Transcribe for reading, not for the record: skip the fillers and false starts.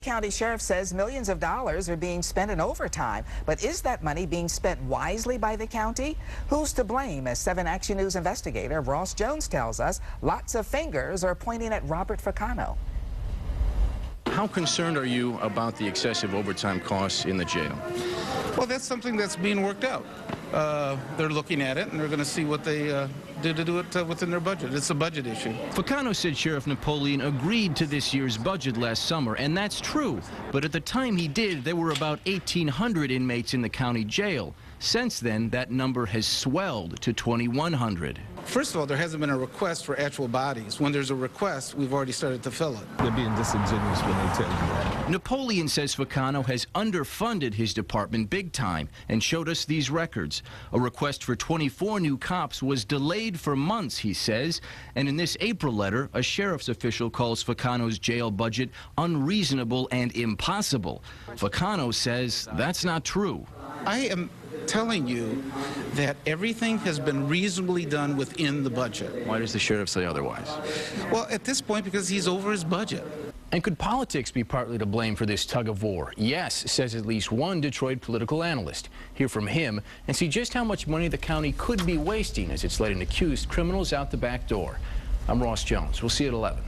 County Sheriff says millions of dollars are being spent in overtime, but is that money being spent wisely by the county? Who's to blame? As 7 Action News investigator Ross Jones tells us, lots of fingers are pointing at Robert Facano. How concerned are you about the excessive overtime costs in the jail? Well, that's something that's being worked out. They're looking at it, and they're going to see what they do to do it within their budget. It's a budget issue. Facano said Sheriff Napoleon agreed to this year's budget last summer, and that's true. But at the time he did, there were about 1,800 inmates in the county jail. Since then, that number has swelled to 2,100. First of all, there hasn't been a request for actual bodies. When there's a request, we've already started to fill it. They're being disingenuous when they tell you that. Napoleon says Facano has underfunded his department big time and showed us these records. A request for 24 new cops was delayed for months, he says. And in this April letter, a sheriff's official calls Facano's jail budget unreasonable and impossible. Facano says that's not true. I am telling you that everything has been reasonably done within the budget. Why does the sheriff say otherwise? Well, at this point, because he's over his budget. And could politics be partly to blame for this tug of war? Yes, says at least one Detroit political analyst. Hear from him and see just how much money the county could be wasting as it's letting accused criminals out the back door. I'm Ross Jones. We'll see you at 11.